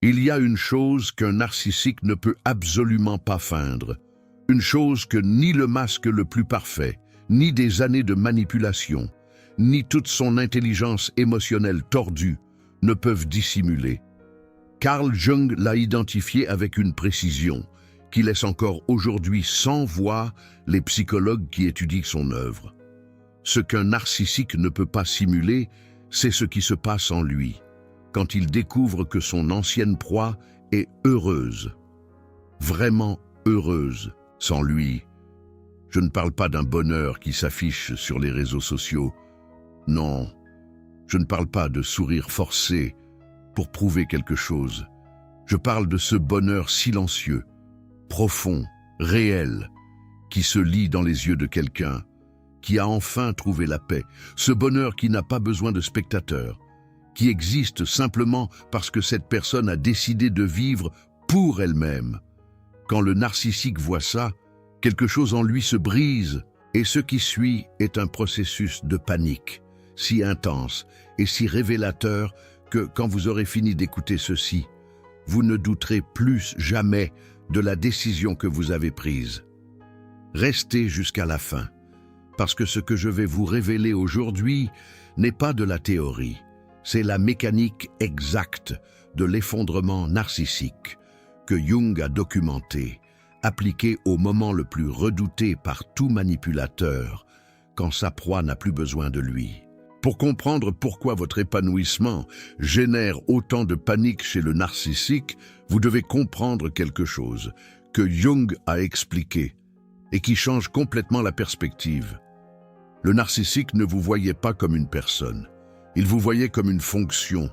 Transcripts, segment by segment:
Il y a une chose qu'un narcissique ne peut absolument pas feindre, une chose que ni le masque le plus parfait, ni des années de manipulation, ni toute son intelligence émotionnelle tordue ne peuvent dissimuler. Carl Jung l'a identifié avec une précision qui laisse encore aujourd'hui sans voix les psychologues qui étudient son œuvre. Ce qu'un narcissique ne peut pas simuler, c'est ce qui se passe en lui, quand il découvre que son ancienne proie est heureuse, vraiment heureuse, sans lui. Je ne parle pas d'un bonheur qui s'affiche sur les réseaux sociaux. Non, je ne parle pas de sourire forcé pour prouver quelque chose. Je parle de ce bonheur silencieux, profond, réel, qui se lit dans les yeux de quelqu'un, qui a enfin trouvé la paix, ce bonheur qui n'a pas besoin de spectateurs, qui existe simplement parce que cette personne a décidé de vivre pour elle-même. Quand le narcissique voit ça, quelque chose en lui se brise, et ce qui suit est un processus de panique, si intense et si révélateur que, quand vous aurez fini d'écouter ceci, vous ne douterez plus jamais de la décision que vous avez prise. Restez jusqu'à la fin, parce que ce que je vais vous révéler aujourd'hui n'est pas de la théorie, c'est la mécanique exacte de l'effondrement narcissique que Jung a documenté, appliqué au moment le plus redouté par tout manipulateur, quand sa proie n'a plus besoin de lui. Pour comprendre pourquoi votre épanouissement génère autant de panique chez le narcissique, vous devez comprendre quelque chose que Jung a expliqué et qui change complètement la perspective. Le narcissique ne vous voyait pas comme une personne, il vous voyait comme une fonction.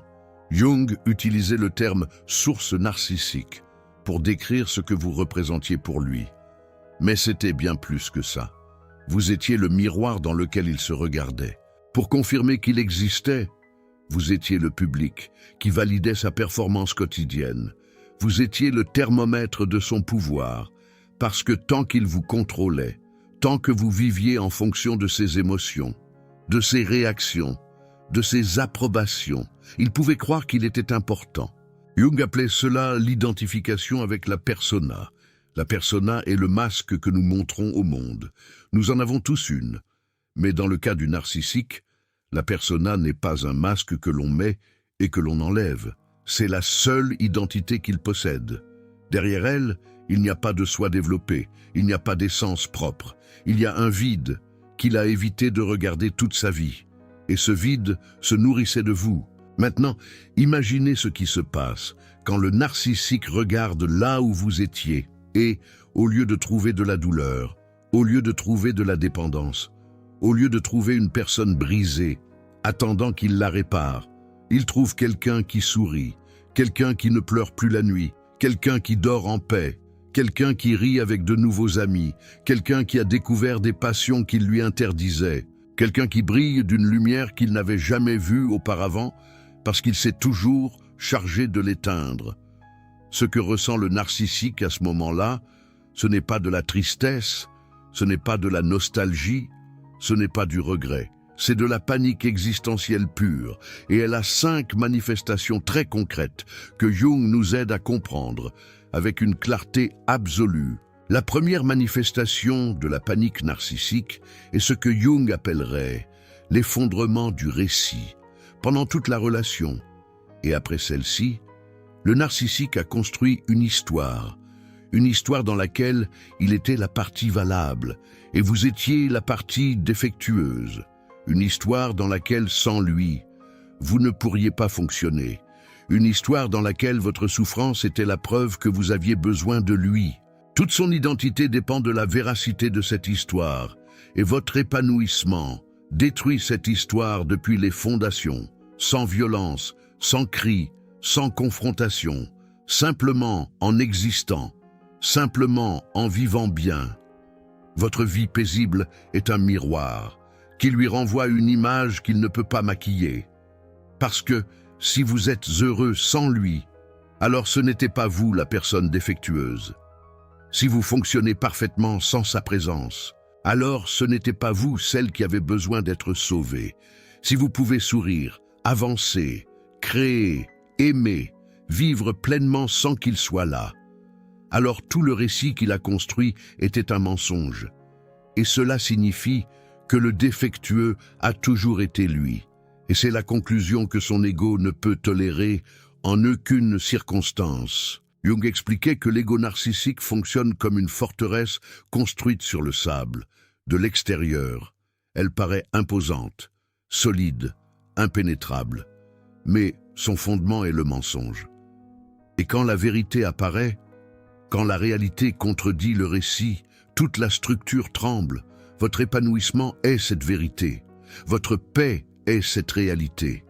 Jung utilisait le terme « source narcissique » pour décrire ce que vous représentiez pour lui. Mais c'était bien plus que ça. Vous étiez le miroir dans lequel il se regardait. Pour confirmer qu'il existait, vous étiez le public qui validait sa performance quotidienne. Vous étiez le thermomètre de son pouvoir, parce que tant qu'il vous contrôlait, tant que vous viviez en fonction de ses émotions, de ses réactions, de ses approbations, il pouvait croire qu'il était important. Jung appelait cela l'identification avec la persona. La persona est le masque que nous montrons au monde. Nous en avons tous une. Mais dans le cas du narcissique, la persona n'est pas un masque que l'on met et que l'on enlève. C'est la seule identité qu'il possède. Derrière elle, il n'y a pas de soi développé, il n'y a pas d'essence propre. Il y a un vide qu'il a évité de regarder toute sa vie. Et ce vide se nourrissait de vous. Maintenant, imaginez ce qui se passe quand le narcissique regarde là où vous étiez et, au lieu de trouver de la douleur, au lieu de trouver de la dépendance, au lieu de trouver une personne brisée, attendant qu'il la répare, il trouve quelqu'un qui sourit, quelqu'un qui ne pleure plus la nuit, quelqu'un qui dort en paix, quelqu'un qui rit avec de nouveaux amis, quelqu'un qui a découvert des passions qu'il lui interdisait, quelqu'un qui brille d'une lumière qu'il n'avait jamais vue auparavant parce qu'il s'est toujours chargé de l'éteindre. Ce que ressent le narcissique à ce moment-là, ce n'est pas de la tristesse, ce n'est pas de la nostalgie, ce n'est pas du regret. C'est de la panique existentielle pure, et elle a 5 manifestations très concrètes que Jung nous aide à comprendre avec une clarté absolue. La première manifestation de la panique narcissique est ce que Jung appellerait l'effondrement du récit. Pendant toute la relation, et après celle-ci, le narcissique a construit une histoire dans laquelle il était la partie valable, et vous étiez la partie défectueuse. Une histoire dans laquelle, sans lui, vous ne pourriez pas fonctionner. Une histoire dans laquelle votre souffrance était la preuve que vous aviez besoin de lui. Toute son identité dépend de la véracité de cette histoire, et votre épanouissement détruit cette histoire depuis les fondations, sans violence, sans cri, sans confrontation, simplement en existant, simplement en vivant bien. Votre vie paisible est un miroir qui lui renvoie une image qu'il ne peut pas maquiller. Parce que si vous êtes heureux sans lui, alors ce n'était pas vous la personne défectueuse. Si vous fonctionnez parfaitement sans sa présence, alors ce n'était pas vous celle qui avait besoin d'être sauvée. Si vous pouvez sourire, avancer, créer, aimer, vivre pleinement sans qu'il soit là. Alors tout le récit qu'il a construit était un mensonge. Et cela signifie que le défectueux a toujours été lui. Et c'est la conclusion que son ego ne peut tolérer en aucune circonstance. Jung expliquait que l'ego narcissique fonctionne comme une forteresse construite sur le sable. De l'extérieur, elle paraît imposante, solide, impénétrable. Mais son fondement est le mensonge. Et quand la vérité apparaît, quand la réalité contredit le récit, toute la structure tremble. Votre épanouissement est cette vérité. Votre paix est cette réalité.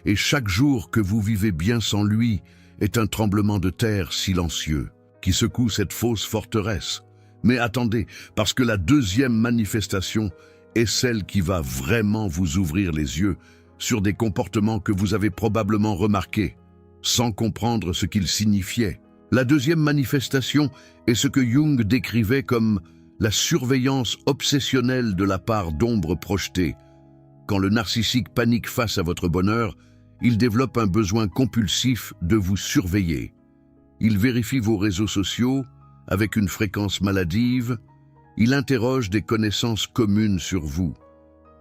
Et chaque jour que vous vivez bien sans lui est un tremblement de terre silencieux qui secoue cette fausse forteresse. Mais attendez, parce que la deuxième manifestation est celle qui va vraiment vous ouvrir les yeux sur des comportements que vous avez probablement remarqués, sans comprendre ce qu'ils signifiaient. La deuxième manifestation est ce que Jung décrivait comme la surveillance obsessionnelle de la part d'ombre projetée. Quand le narcissique panique face à votre bonheur, il développe un besoin compulsif de vous surveiller. Il vérifie vos réseaux sociaux avec une fréquence maladive. Il interroge des connaissances communes sur vous,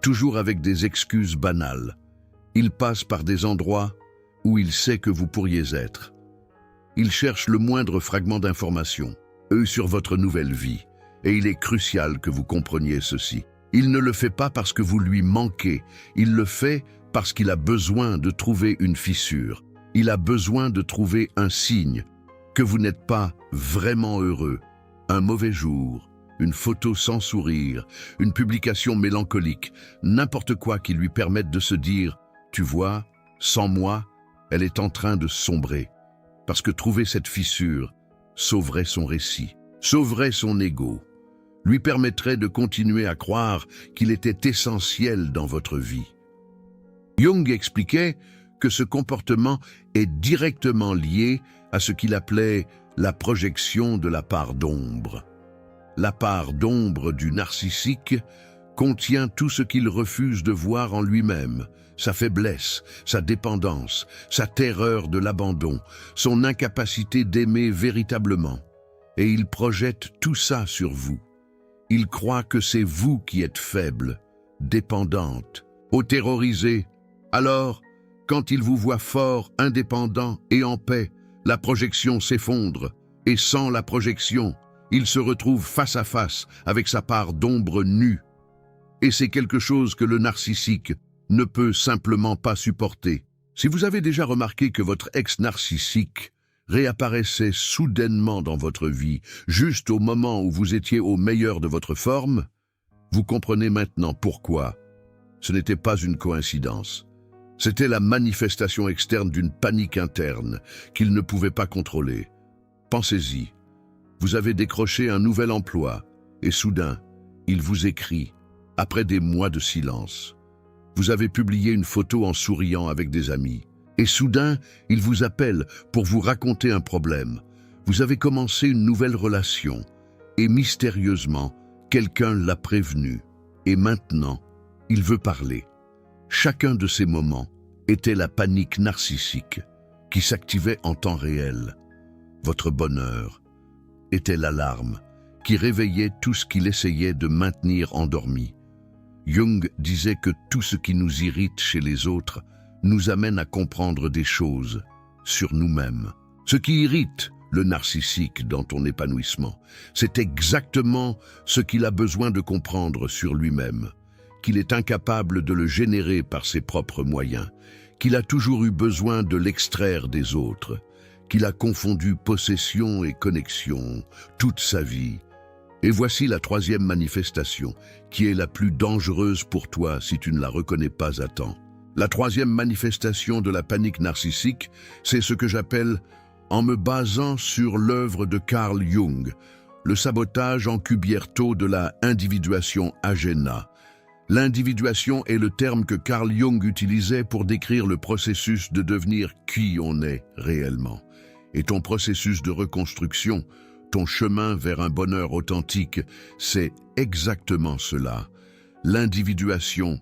toujours avec des excuses banales. Il passe par des endroits où il sait que vous pourriez être. Il cherche le moindre fragment d'information, sur votre nouvelle vie, et il est crucial que vous compreniez ceci. Il ne le fait pas parce que vous lui manquez, il le fait parce qu'il a besoin de trouver une fissure. Il a besoin de trouver un signe que vous n'êtes pas vraiment heureux. Un mauvais jour, une photo sans sourire, une publication mélancolique, n'importe quoi qui lui permette de se dire « Tu vois, sans moi, elle est en train de sombrer ». Parce que trouver cette fissure sauverait son récit, sauverait son ego, lui permettrait de continuer à croire qu'il était essentiel dans votre vie. Jung expliquait que ce comportement est directement lié à ce qu'il appelait la projection de la part d'ombre. La part d'ombre du narcissique contient tout ce qu'il refuse de voir en lui-même, sa faiblesse, sa dépendance, sa terreur de l'abandon, son incapacité d'aimer véritablement. Et il projette tout ça sur vous. Il croit que c'est vous qui êtes faible, dépendante, terrorisée. Alors, quand il vous voit fort, indépendant et en paix, la projection s'effondre. Et sans la projection, il se retrouve face à face avec sa part d'ombre nue. Et c'est quelque chose que le narcissique ne peut simplement pas supporter. Si vous avez déjà remarqué que votre ex-narcissique réapparaissait soudainement dans votre vie, juste au moment où vous étiez au meilleur de votre forme, vous comprenez maintenant pourquoi. Ce n'était pas une coïncidence. C'était la manifestation externe d'une panique interne qu'il ne pouvait pas contrôler. Pensez-y. Vous avez décroché un nouvel emploi et soudain, il vous écrit, après des mois de silence. Vous avez publié une photo en souriant avec des amis. Et soudain, il vous appelle pour vous raconter un problème. Vous avez commencé une nouvelle relation. Et mystérieusement, quelqu'un l'a prévenu. Et maintenant, il veut parler. Chacun de ces moments était la panique narcissique qui s'activait en temps réel. Votre bonheur était l'alarme qui réveillait tout ce qu'il essayait de maintenir endormi. Jung disait que tout ce qui nous irrite chez les autres nous amène à comprendre des choses sur nous-mêmes. Ce qui irrite le narcissique dans ton épanouissement, c'est exactement ce qu'il a besoin de comprendre sur lui-même, qu'il est incapable de le générer par ses propres moyens, qu'il a toujours eu besoin de l'extraire des autres, qu'il a confondu possession et connexion toute sa vie. Et voici la troisième manifestation, qui est la plus dangereuse pour toi si tu ne la reconnais pas à temps. La troisième manifestation de la panique narcissique, c'est ce que j'appelle, en me basant sur l'œuvre de Carl Jung, le sabotage encubierto de la individuation agena. L'individuation est le terme que Carl Jung utilisait pour décrire le processus de devenir qui on est réellement. Et ton processus de reconstruction, ton chemin vers un bonheur authentique, c'est exactement cela. L'individuation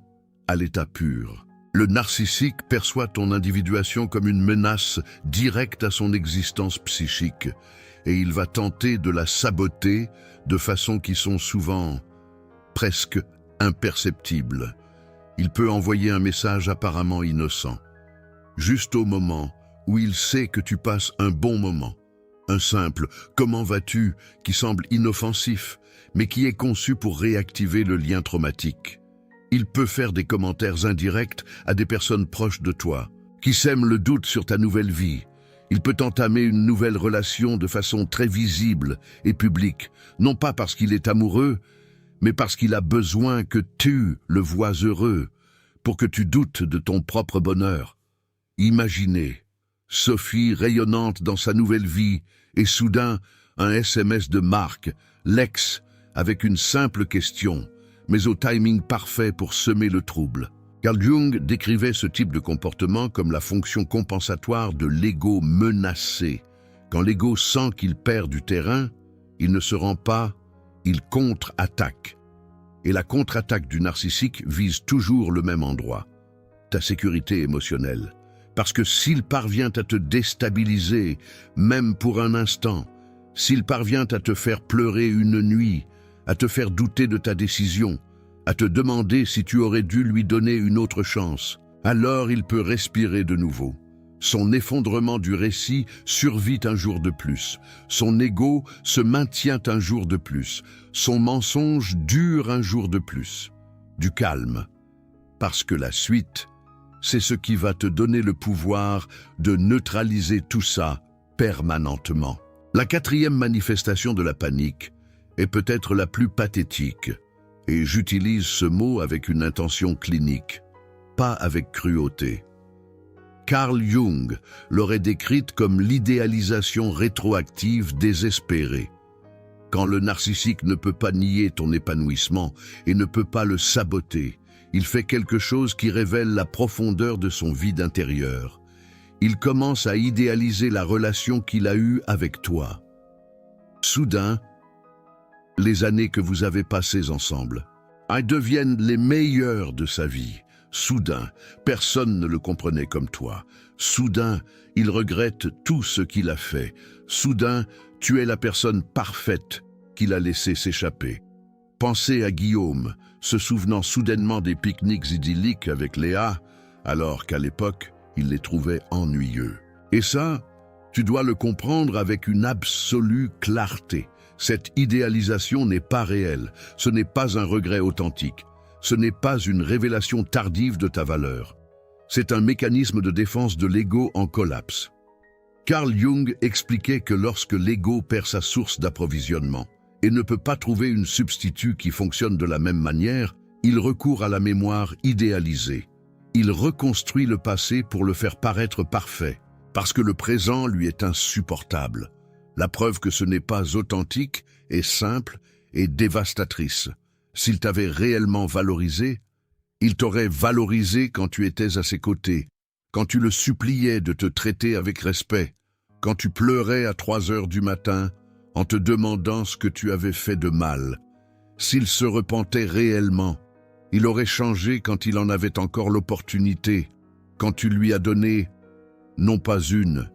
à l'état pur. Le narcissique perçoit ton individuation comme une menace directe à son existence psychique et il va tenter de la saboter de façons qui sont souvent presque imperceptibles. Il peut envoyer un message apparemment innocent, juste au moment où il sait que tu passes un bon moment. Un simple « comment vas-tu » qui semble inoffensif, mais qui est conçu pour réactiver le lien traumatique. Il peut faire des commentaires indirects à des personnes proches de toi, qui sèment le doute sur ta nouvelle vie. Il peut entamer une nouvelle relation de façon très visible et publique, non pas parce qu'il est amoureux, mais parce qu'il a besoin que tu le vois heureux, pour que tu doutes de ton propre bonheur. Imaginez Sophie rayonnante dans sa nouvelle vie et soudain un SMS de Marc, l'ex, avec une simple question, mais au timing parfait pour semer le trouble. Carl Jung décrivait ce type de comportement comme la fonction compensatoire de l'ego menacé. Quand l'ego sent qu'il perd du terrain, il ne se rend pas, il contre-attaque. Et la contre-attaque du narcissique vise toujours le même endroit, ta sécurité émotionnelle. Parce que s'il parvient à te déstabiliser, même pour un instant, s'il parvient à te faire pleurer une nuit, à te faire douter de ta décision, à te demander si tu aurais dû lui donner une autre chance, alors il peut respirer de nouveau. Son effondrement du récit survit un jour de plus. Son ego se maintient un jour de plus. Son mensonge dure un jour de plus. Du calme. Parce que la suite, c'est ce qui va te donner le pouvoir de neutraliser tout ça permanemment. La quatrième manifestation de la panique est peut-être la plus pathétique, et j'utilise ce mot avec une intention clinique, pas avec cruauté. Carl Jung l'aurait décrite comme l'idéalisation rétroactive désespérée. Quand le narcissique ne peut pas nier ton épanouissement et ne peut pas le saboter, il fait quelque chose qui révèle la profondeur de son vide intérieur. Il commence à idéaliser la relation qu'il a eue avec toi. Soudain, les années que vous avez passées ensemble deviennent les meilleures de sa vie. Soudain, personne ne le comprenait comme toi. Soudain, il regrette tout ce qu'il a fait. Soudain, tu es la personne parfaite qu'il a laissé s'échapper. Pensez à Guillaume, se souvenant soudainement des pique-niques idylliques avec Léa, alors qu'à l'époque, il les trouvait ennuyeux. Et ça, tu dois le comprendre avec une absolue clarté. Cette idéalisation n'est pas réelle, ce n'est pas un regret authentique. Ce n'est pas une révélation tardive de ta valeur. C'est un mécanisme de défense de l'ego en collapse. Carl Jung expliquait que lorsque l'ego perd sa source d'approvisionnement et ne peut pas trouver une substitut qui fonctionne de la même manière, il recourt à la mémoire idéalisée. Il reconstruit le passé pour le faire paraître parfait, parce que le présent lui est insupportable. La preuve que ce n'est pas authentique est simple et dévastatrice. S'il t'avait réellement valorisé, il t'aurait valorisé quand tu étais à ses côtés, quand tu le suppliais de te traiter avec respect, quand tu pleurais à 3 heures du matin en te demandant ce que tu avais fait de mal. S'il se repentait réellement, il aurait changé quand il en avait encore l'opportunité, quand tu lui as donné, non pas une,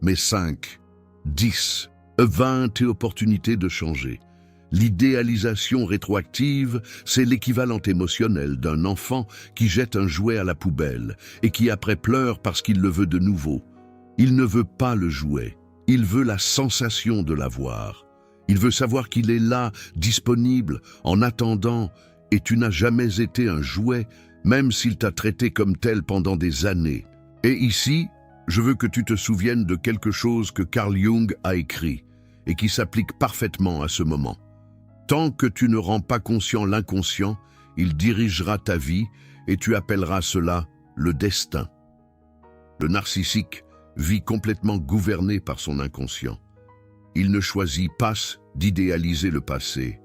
mais 5, 10, 20 opportunités de changer. L'idéalisation rétroactive, c'est l'équivalent émotionnel d'un enfant qui jette un jouet à la poubelle et qui après pleure parce qu'il le veut de nouveau. Il ne veut pas le jouet, il veut la sensation de l'avoir. Il veut savoir qu'il est là, disponible, en attendant, et tu n'as jamais été un jouet, même s'il t'a traité comme tel pendant des années. Et ici, je veux que tu te souviennes de quelque chose que Carl Jung a écrit et qui s'applique parfaitement à ce moment. Tant que tu ne rends pas conscient l'inconscient, il dirigera ta vie et tu appelleras cela le destin. Le narcissique vit complètement gouverné par son inconscient. Il ne choisit pas d'idéaliser le passé.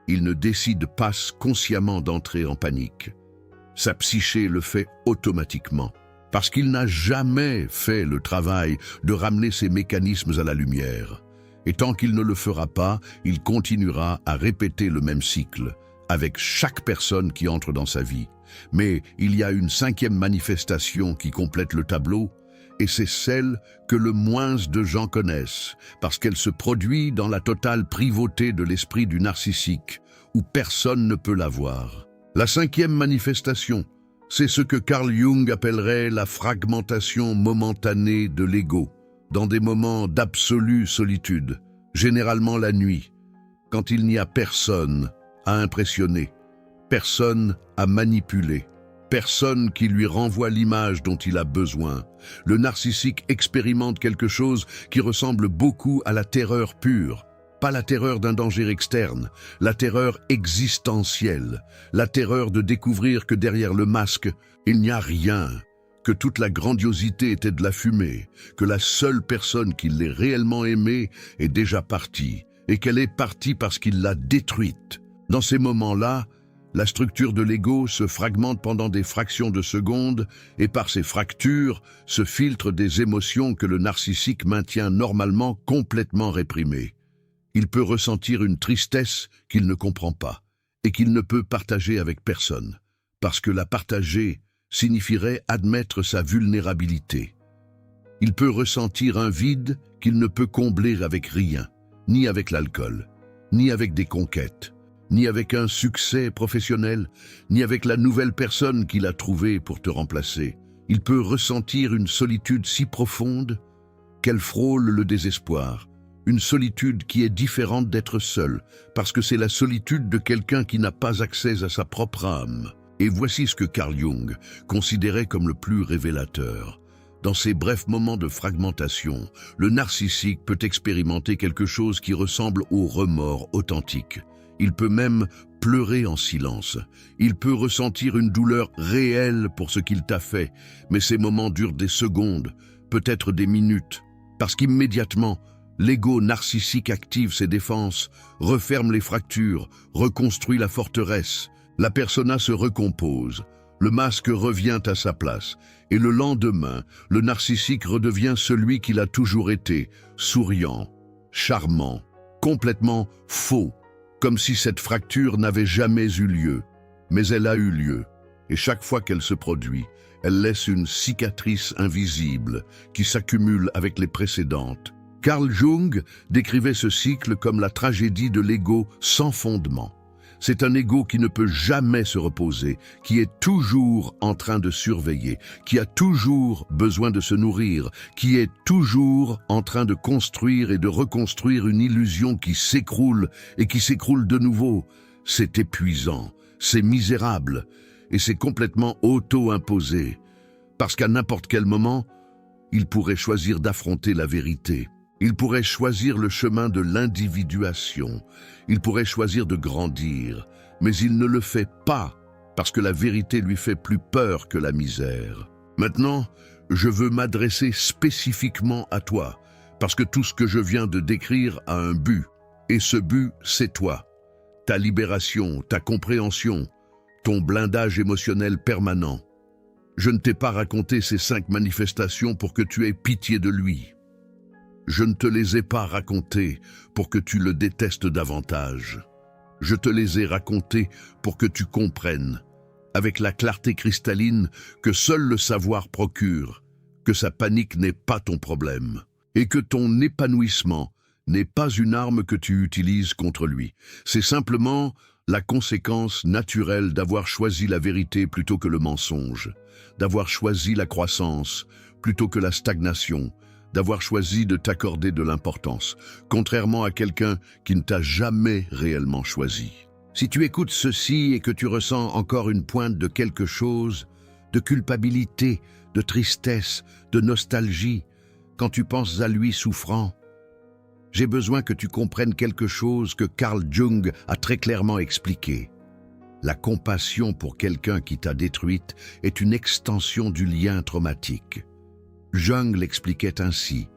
Il ne décide pas consciemment d'entrer en panique. Sa psyché le fait automatiquement, parce qu'il n'a jamais fait le travail de ramener ses mécanismes à la lumière. Et tant qu'il ne le fera pas, il continuera à répéter le même cycle, avec chaque personne qui entre dans sa vie. Mais il y a une cinquième manifestation qui complète le tableau, et c'est celle que le moins de gens connaissent, parce qu'elle se produit dans la totale privauté de l'esprit du narcissique, où personne ne peut la voir. La cinquième manifestation, c'est ce que Carl Jung appellerait la fragmentation momentanée de l'ego, dans des moments d'absolue solitude, généralement la nuit, quand il n'y a personne à impressionner, personne à manipuler, personne qui lui renvoie l'image dont il a besoin. Le narcissique expérimente quelque chose qui ressemble beaucoup à la terreur pure. Pas la terreur d'un danger externe, la terreur existentielle, la terreur de découvrir que derrière le masque, il n'y a rien, que toute la grandiosité était de la fumée, que la seule personne qui l'ait réellement aimée est déjà partie, et qu'elle est partie parce qu'il l'a détruite. Dans ces moments-là, la structure de l'ego se fragmente pendant des fractions de secondes et par ces fractures se filtrent des émotions que le narcissique maintient normalement complètement réprimées. Il peut ressentir une tristesse qu'il ne comprend pas et qu'il ne peut partager avec personne, parce que la partager signifierait admettre sa vulnérabilité. Il peut ressentir un vide qu'il ne peut combler avec rien, ni avec l'alcool, ni avec des conquêtes, ni avec un succès professionnel, ni avec la nouvelle personne qu'il a trouvée pour te remplacer. Il peut ressentir une solitude si profonde qu'elle frôle le désespoir. Une solitude qui est différente d'être seul, parce que c'est la solitude de quelqu'un qui n'a pas accès à sa propre âme. Et voici ce que Carl Jung considérait comme le plus révélateur. Dans ces brefs moments de fragmentation, le narcissique peut expérimenter quelque chose qui ressemble au remords authentique. Il peut même pleurer en silence. Il peut ressentir une douleur réelle pour ce qu'il t'a fait, mais ces moments durent des secondes, peut-être des minutes, parce qu'immédiatement, l'ego narcissique active ses défenses, referme les fractures, reconstruit la forteresse. La persona se recompose, le masque revient à sa place, et le lendemain, le narcissique redevient celui qu'il a toujours été, souriant, charmant, complètement faux, comme si cette fracture n'avait jamais eu lieu. Mais elle a eu lieu, et chaque fois qu'elle se produit, elle laisse une cicatrice invisible qui s'accumule avec les précédentes. Carl Jung décrivait ce cycle comme la tragédie de l'ego sans fondement. C'est un ego qui ne peut jamais se reposer, qui est toujours en train de surveiller, qui a toujours besoin de se nourrir, qui est toujours en train de construire et de reconstruire une illusion qui s'écroule et qui s'écroule de nouveau. C'est épuisant, c'est misérable et c'est complètement auto-imposé. Parce qu'à n'importe quel moment, il pourrait choisir d'affronter la vérité. Il pourrait choisir le chemin de l'individuation, il pourrait choisir de grandir, mais il ne le fait pas parce que la vérité lui fait plus peur que la misère. Maintenant, je veux m'adresser spécifiquement à toi, parce que tout ce que je viens de décrire a un but, et ce but, c'est toi. Ta libération, ta compréhension, ton blindage émotionnel permanent. Je ne t'ai pas raconté ces 5 manifestations pour que tu aies pitié de lui. Je ne te les ai pas racontées pour que tu le détestes davantage. Je te les ai racontées pour que tu comprennes, avec la clarté cristalline que seul le savoir procure, que sa panique n'est pas ton problème, et que ton épanouissement n'est pas une arme que tu utilises contre lui. C'est simplement la conséquence naturelle d'avoir choisi la vérité plutôt que le mensonge, d'avoir choisi la croissance plutôt que la stagnation, d'avoir choisi de t'accorder de l'importance, contrairement à quelqu'un qui ne t'a jamais réellement choisi. Si tu écoutes ceci et que tu ressens encore une pointe de quelque chose, de culpabilité, de tristesse, de nostalgie, quand tu penses à lui souffrant, j'ai besoin que tu comprennes quelque chose que Carl Jung a très clairement expliqué. La compassion pour quelqu'un qui t'a détruite est une extension du lien traumatique. Jung l'expliquait ainsi,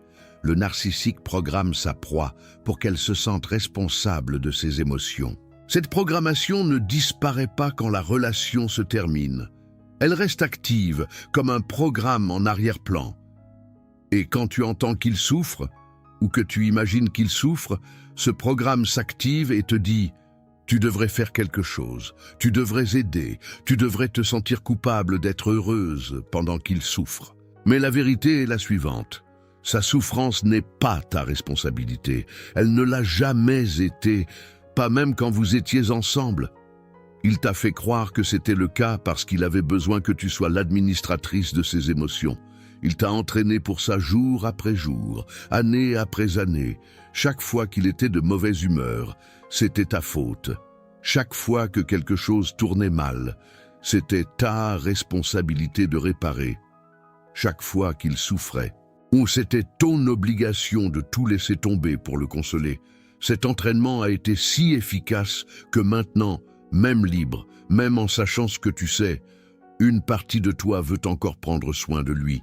le narcissique programme sa proie pour qu'elle se sente responsable de ses émotions. Cette programmation ne disparaît pas quand la relation se termine. Elle reste active comme un programme en arrière-plan. Et quand tu entends qu'il souffre, ou que tu imagines qu'il souffre, ce programme s'active et te dit « Tu devrais faire quelque chose, tu devrais aider, tu devrais te sentir coupable d'être heureuse pendant qu'il souffre. Mais la vérité est la suivante. Sa souffrance n'est pas ta responsabilité. Elle ne l'a jamais été, pas même quand vous étiez ensemble. Il t'a fait croire que c'était le cas parce qu'il avait besoin que tu sois l'administratrice de ses émotions. Il t'a entraîné pour ça jour après jour, année après année. Chaque fois qu'il était de mauvaise humeur, c'était ta faute. Chaque fois que quelque chose tournait mal, c'était ta responsabilité de réparer. Chaque fois qu'il souffrait, ou c'était ton obligation de tout laisser tomber pour le consoler. Cet entraînement a été si efficace que maintenant, même libre, même en sachant ce que tu sais, une partie de toi veut encore prendre soin de lui.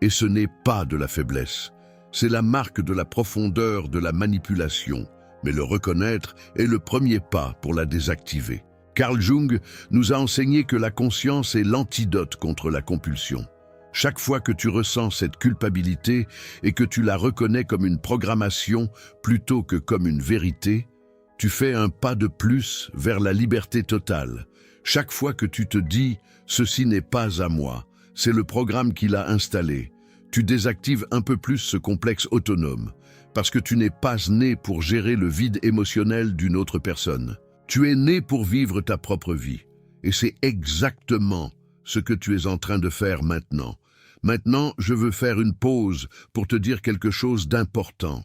Et ce n'est pas de la faiblesse. C'est la marque de la profondeur de la manipulation. Mais le reconnaître est le premier pas pour la désactiver. Carl Jung nous a enseigné que la conscience est l'antidote contre la compulsion. Chaque fois que tu ressens cette culpabilité et que tu la reconnais comme une programmation plutôt que comme une vérité, tu fais un pas de plus vers la liberté totale. Chaque fois que tu te dis « ceci n'est pas à moi », c'est le programme qui l'a installé. Tu désactives un peu plus ce complexe autonome, parce que tu n'es pas né pour gérer le vide émotionnel d'une autre personne. Tu es né pour vivre ta propre vie. Et c'est exactement ce que tu es en train de faire maintenant. Maintenant, je veux faire une pause pour te dire quelque chose d'important.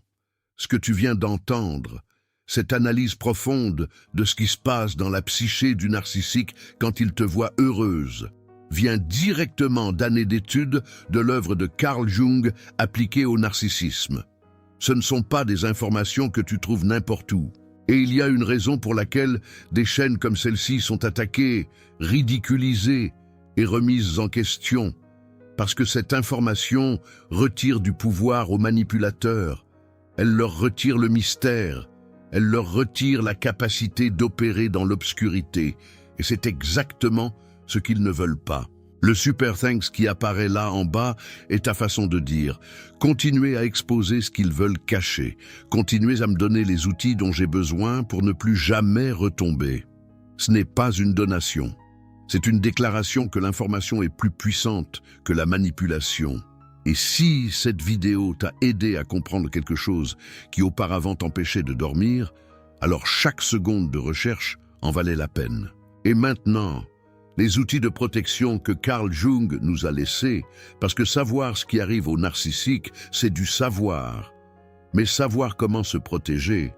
Ce que tu viens d'entendre, cette analyse profonde de ce qui se passe dans la psyché du narcissique quand il te voit heureuse, vient directement d'années d'études de l'œuvre de Carl Jung appliquée au narcissisme. Ce ne sont pas des informations que tu trouves n'importe où. Et il y a une raison pour laquelle des chaînes comme celle-ci sont attaquées, ridiculisées et remises en question. Parce que cette information retire du pouvoir aux manipulateurs. Elle leur retire le mystère. Elle leur retire la capacité d'opérer dans l'obscurité. Et c'est exactement ce qu'ils ne veulent pas. Le super thanks qui apparaît là en bas est ta façon de dire « Continuez à exposer ce qu'ils veulent cacher. Continuez à me donner les outils dont j'ai besoin pour ne plus jamais retomber. » Ce n'est pas une donation. C'est une déclaration que l'information est plus puissante que la manipulation. Et si cette vidéo t'a aidé à comprendre quelque chose qui auparavant t'empêchait de dormir, alors chaque seconde de recherche en valait la peine. Et maintenant, les outils de protection que Carl Jung nous a laissés, parce que savoir ce qui arrive au narcissique, c'est du savoir. Mais savoir comment se protéger,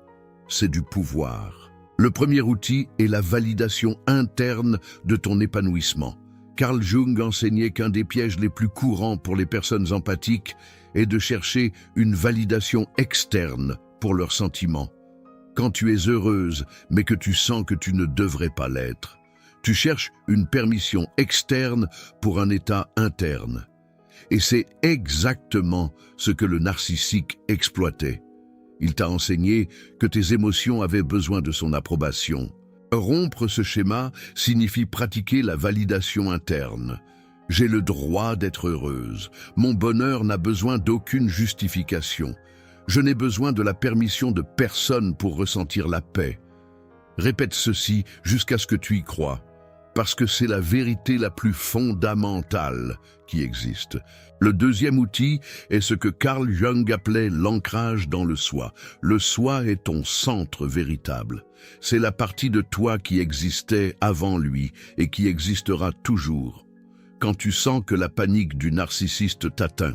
c'est du pouvoir. Le premier outil est la validation interne de ton épanouissement. Carl Jung enseignait qu'un des pièges les plus courants pour les personnes empathiques est de chercher une validation externe pour leurs sentiments. Quand tu es heureuse, mais que tu sens que tu ne devrais pas l'être, tu cherches une permission externe pour un état interne. Et c'est exactement ce que le narcissique exploitait. Il t'a enseigné que tes émotions avaient besoin de son approbation. Rompre ce schéma signifie pratiquer la validation interne. J'ai le droit d'être heureuse. Mon bonheur n'a besoin d'aucune justification. Je n'ai besoin de la permission de personne pour ressentir la paix. Répète ceci jusqu'à ce que tu y crois, parce que c'est la vérité la plus fondamentale qui existe. Le deuxième outil est ce que Carl Jung appelait l'ancrage dans le soi. Le soi est ton centre véritable. C'est la partie de toi qui existait avant lui et qui existera toujours. Quand tu sens que la panique du narcissiste t'atteint,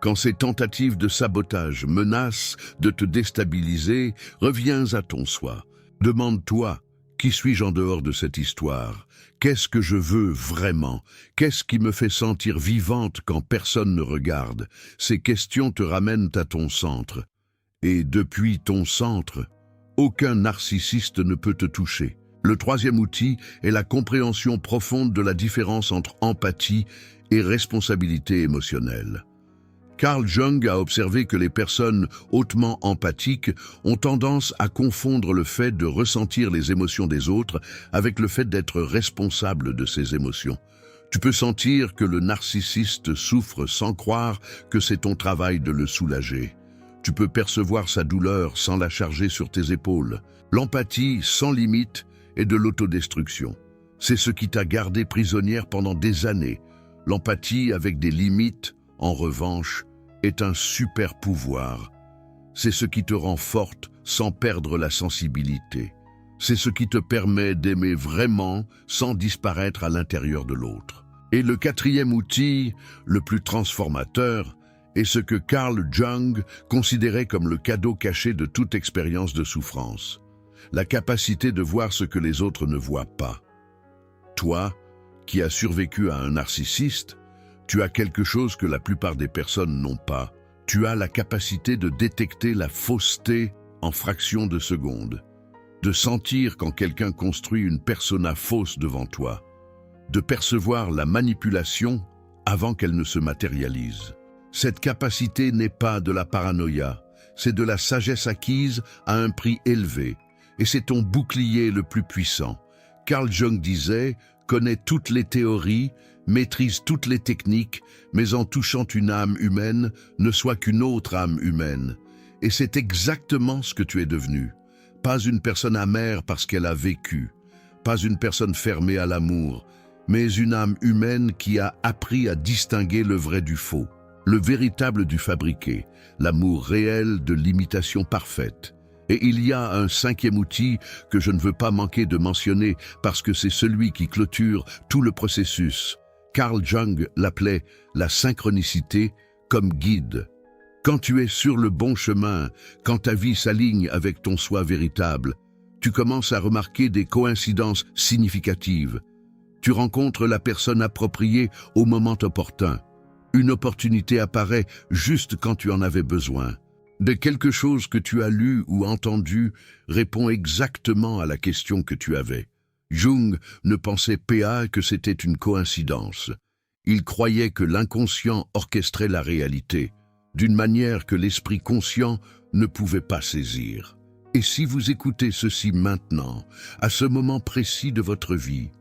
quand ses tentatives de sabotage menacent de te déstabiliser, reviens à ton soi. Demande-toi, qui suis-je en dehors de cette histoire? Qu'est-ce que je veux vraiment? Qu'est-ce qui me fait sentir vivante quand personne ne regarde? Ces questions te ramènent à ton centre. Et depuis ton centre, aucun narcissiste ne peut te toucher. Le troisième outil est la compréhension profonde de la différence entre empathie et responsabilité émotionnelle. Carl Jung a observé que les personnes hautement empathiques ont tendance à confondre le fait de ressentir les émotions des autres avec le fait d'être responsable de ces émotions. Tu peux sentir que le narcissiste souffre sans croire que c'est ton travail de le soulager. Tu peux percevoir sa douleur sans la charger sur tes épaules. L'empathie sans limite et de l'autodestruction. C'est ce qui t'a gardé prisonnière pendant des années. L'empathie avec des limites, en revanche, est un super pouvoir. C'est ce qui te rend forte sans perdre la sensibilité. C'est ce qui te permet d'aimer vraiment sans disparaître à l'intérieur de l'autre. Et le quatrième outil, le plus transformateur, est ce que Carl Jung considérait comme le cadeau caché de toute expérience de souffrance. La capacité de voir ce que les autres ne voient pas. Toi, qui as survécu à un narcissiste, tu as quelque chose que la plupart des personnes n'ont pas. Tu as la capacité de détecter la fausseté en fractions de secondes, de sentir quand quelqu'un construit une persona fausse devant toi, de percevoir la manipulation avant qu'elle ne se matérialise. Cette capacité n'est pas de la paranoïa, c'est de la sagesse acquise à un prix élevé, et c'est ton bouclier le plus puissant. Carl Jung disait « Connais toutes les théories, maîtrise toutes les techniques, mais en touchant une âme humaine, ne sois qu'une autre âme humaine. » Et c'est exactement ce que tu es devenu. Pas une personne amère parce qu'elle a vécu, pas une personne fermée à l'amour, mais une âme humaine qui a appris à distinguer le vrai du faux, le véritable du fabriqué, l'amour réel de l'imitation parfaite. Et il y a un cinquième outil que je ne veux pas manquer de mentionner parce que c'est celui qui clôture tout le processus. Carl Jung l'appelait la synchronicité comme guide. Quand tu es sur le bon chemin, quand ta vie s'aligne avec ton soi véritable, tu commences à remarquer des coïncidences significatives. Tu rencontres la personne appropriée au moment opportun. Une opportunité apparaît juste quand tu en avais besoin. De quelque chose que tu as lu ou entendu répond exactement à la question que tu avais. Jung ne pensait pas que c'était une coïncidence. Il croyait que l'inconscient orchestrait la réalité, d'une manière que l'esprit conscient ne pouvait pas saisir. Et si vous écoutez ceci maintenant, à ce moment précis de votre vie,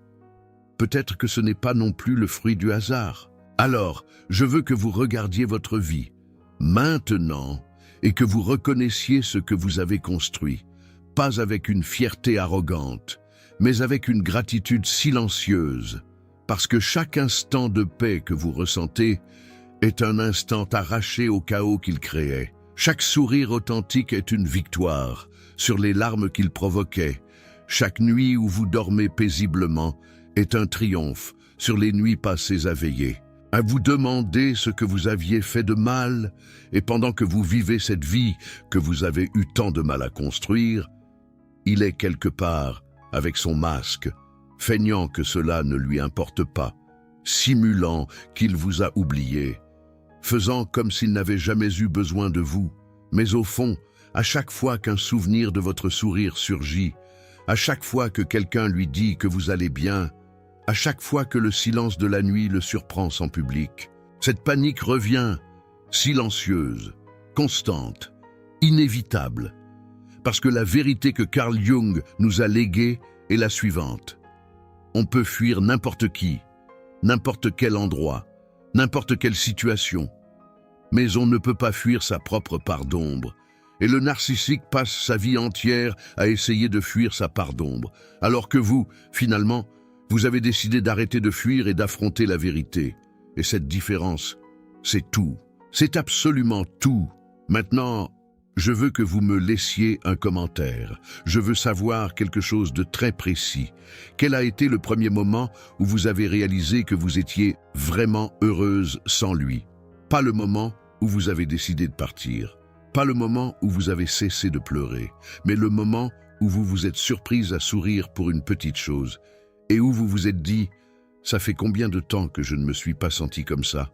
peut-être que ce n'est pas non plus le fruit du hasard. Alors, je veux que vous regardiez votre vie, maintenant, et que vous reconnaissiez ce que vous avez construit, pas avec une fierté arrogante, mais avec une gratitude silencieuse, parce que chaque instant de paix que vous ressentez est un instant arraché au chaos qu'il créait. Chaque sourire authentique est une victoire sur les larmes qu'il provoquait. Chaque nuit où vous dormez paisiblement est un triomphe sur les nuits passées à veiller, à vous demander ce que vous aviez fait de mal, et pendant que vous vivez cette vie que vous avez eu tant de mal à construire, il est quelque part avec son masque, feignant que cela ne lui importe pas, simulant qu'il vous a oublié, faisant comme s'il n'avait jamais eu besoin de vous. Mais au fond, à chaque fois qu'un souvenir de votre sourire surgit, à chaque fois que quelqu'un lui dit que vous allez bien, à chaque fois que le silence de la nuit le surprend sans public, cette panique revient, silencieuse, constante, inévitable, parce que la vérité que Carl Jung nous a léguée est la suivante. On peut fuir n'importe qui, n'importe quel endroit, n'importe quelle situation, mais on ne peut pas fuir sa propre part d'ombre. Et le narcissique passe sa vie entière à essayer de fuir sa part d'ombre, alors que vous, finalement, vous avez décidé d'arrêter de fuir et d'affronter la vérité. Et cette différence, c'est tout. C'est absolument tout. Maintenant, je veux que vous me laissiez un commentaire. Je veux savoir quelque chose de très précis. Quel a été le premier moment où vous avez réalisé que vous étiez vraiment heureuse sans lui? Pas le moment où vous avez décidé de partir. Pas le moment où vous avez cessé de pleurer, mais le moment où vous vous êtes surprise à sourire pour une petite chose et où vous vous êtes dit « Ça fait combien de temps que je ne me suis pas senti comme ça ?»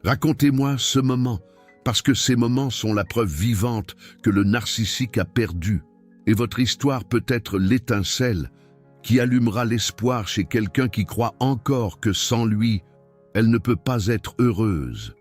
Racontez-moi ce moment, parce que ces moments sont la preuve vivante que le narcissique a perdu, et votre histoire peut être l'étincelle qui allumera l'espoir chez quelqu'un qui croit encore que sans lui, elle ne peut pas être heureuse.